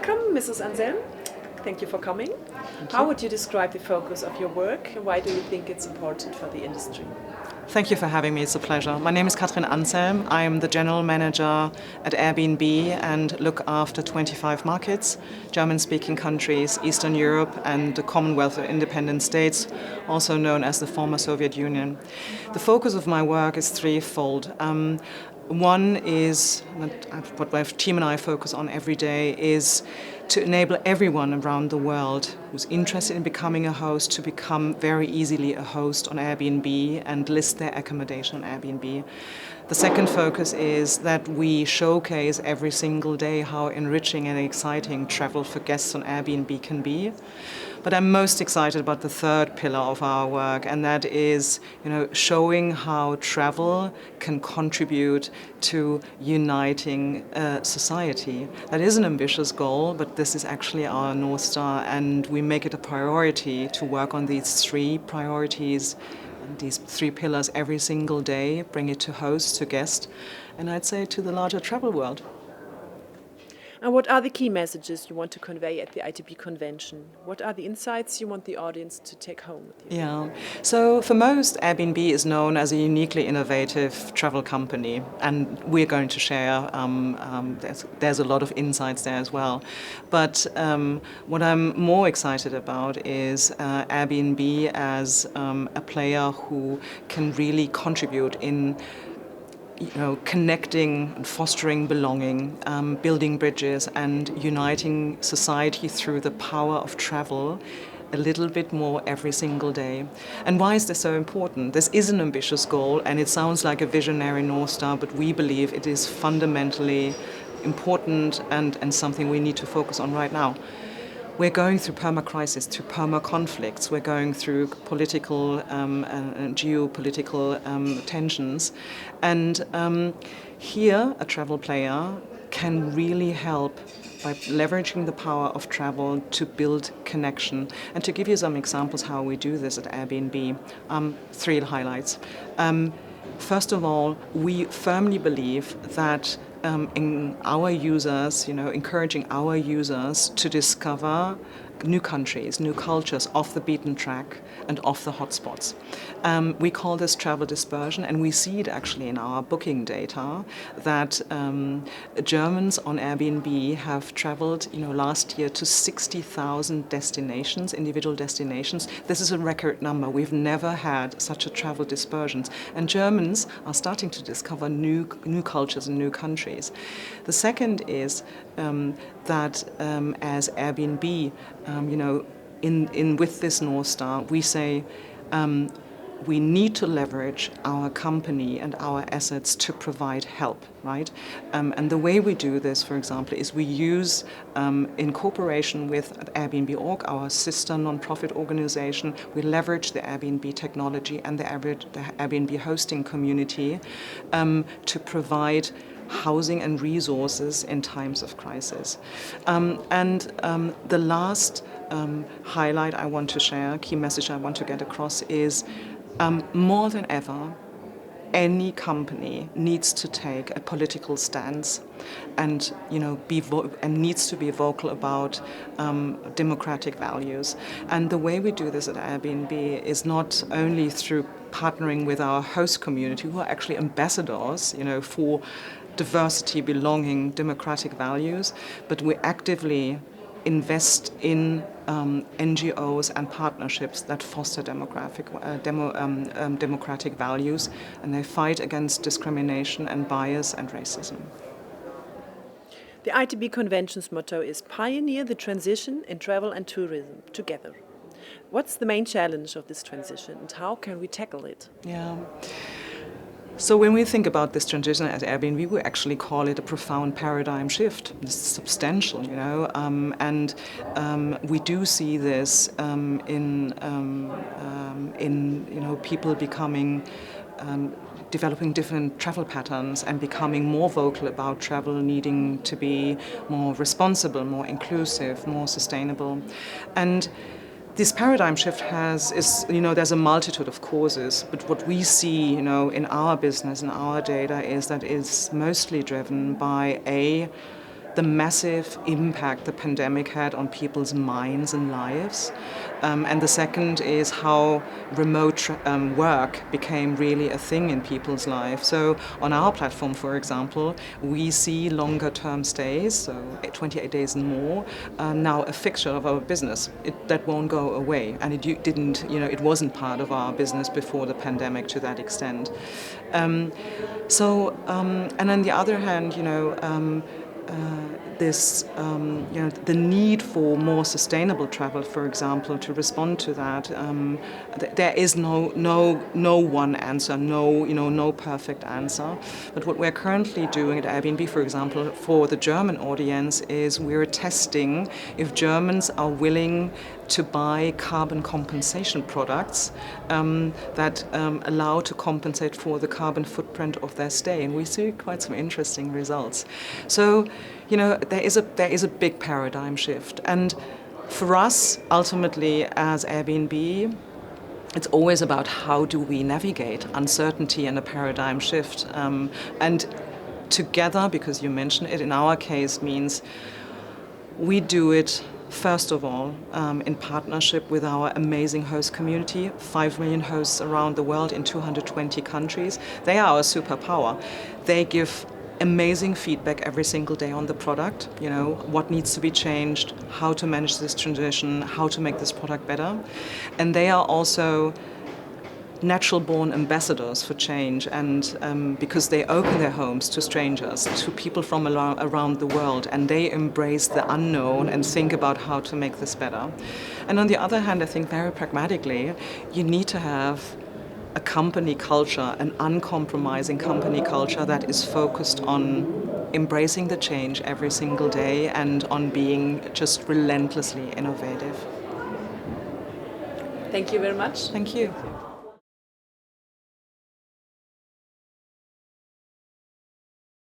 Welcome, Mrs. Anselm. Thank you for coming. How would you describe the focus of your work and why do you think it's important for the industry? Thank you for having me. It's a pleasure. My name is Kathrin Anselm. I am the general manager at Airbnb and look after 25 markets, German-speaking countries, Eastern Europe and the Commonwealth of Independent States, also known as the former Soviet Union. The focus of my work is threefold. One is, what my team and I focus on every day, is to enable everyone around the world who's interested in becoming a host to become very easily a host on Airbnb and list their accommodation on Airbnb. The second focus is that we showcase every single day how enriching and exciting travel for guests on Airbnb can be. But I'm most excited about the third pillar of our work, and that is, showing how travel can contribute to uniting society. That is an ambitious goal, but this is actually our North Star, and we make it a priority to work on these three priorities, these three pillars every single day, bring it to hosts, to guests, and I'd say to the larger travel world. And what are the key messages you want to convey at the ITB convention? What are the insights you want the audience to take home with you? Yeah, so for most, Airbnb is known as a uniquely innovative travel company, and we're going to share, there's a lot of insights there as well. But what I'm more excited about is Airbnb as a player who can really contribute in connecting and fostering belonging, building bridges and uniting society through the power of travel a little bit more every single day. And why is this so important? This is an ambitious goal and it sounds like a visionary North Star, but we believe it is fundamentally important and something we need to focus on right now. We're going through perma-crisis, through perma-conflicts. We're going through political and geopolitical tensions. And here, a travel player can really help by leveraging the power of travel to build connection. And to give you some examples how we do this at Airbnb, three highlights. First of all, we firmly believe that in our users, encouraging our users to discover new countries, new cultures off the beaten track and off the hotspots. We call this travel dispersion, and we see it actually in our booking data that Germans on Airbnb have traveled, last year to 60,000 destinations, individual destinations. This is a record number. We've never had such a travel dispersion, and Germans are starting to discover new cultures and new countries. The second is that as Airbnb, with this North Star, we say we need to leverage our company and our assets to provide help, right? And the way we do this, for example, is we use, in cooperation with Airbnb.org, our sister non-profit organization, we leverage the Airbnb technology and the Airbnb hosting community to provide housing and resources in times of crisis. The last highlight I want to share, key message I want to get across is more than ever, any company needs to take a political stance and needs to be vocal about democratic values. And the way we do this at Airbnb is not only through partnering with our host community, who are actually ambassadors, for diversity, belonging, democratic values, but we actively invest in NGOs and partnerships that foster democratic values, and they fight against discrimination and bias and racism. The ITB Convention's motto is Pioneer the Transition in Travel and Tourism Together. What's the main challenge of this transition and how can we tackle it? Yeah. So when we think about this transition at Airbnb, we actually call it a profound paradigm shift. It's substantial, and we do see this in people developing different travel patterns and becoming more vocal about travel needing to be more responsible, more inclusive, more sustainable, and this paradigm shift there's a multitude of causes, but what we see, in our business and our data is that it's mostly driven by the massive impact the pandemic had on people's minds and lives. And the second is how remote work became really a thing in people's lives. So on our platform, for example, we see longer term stays, so 28 days and more, now a fixture of our business. That won't go away, and it wasn't part of our business before the pandemic to that extent. And on the other hand, the need for more sustainable travel, for example, to respond to that, there is no one answer, no perfect answer. But what we're currently doing at Airbnb, for example, for the German audience, is we're testing if Germans are willing to buy carbon compensation products that allow to compensate for the carbon footprint of their stay, and we see quite some interesting results. So, there is a big paradigm shift, and for us, ultimately, as Airbnb, it's always about how do we navigate uncertainty and a paradigm shift, and together, because you mentioned it, in our case means we do it first of all, in partnership with our amazing host community, 5 million hosts around the world in 220 countries. They are our superpower. They give amazing feedback every single day on the product, what needs to be changed, how to manage this transition, how to make this product better. And they are also natural-born ambassadors for change, and because they open their homes to strangers, to people from around the world, and they embrace the unknown and think about how to make this better. And on the other hand, I think very pragmatically, you need to have a company culture, an uncompromising company culture that is focused on embracing the change every single day and on being just relentlessly innovative. Thank you very much. Thank you.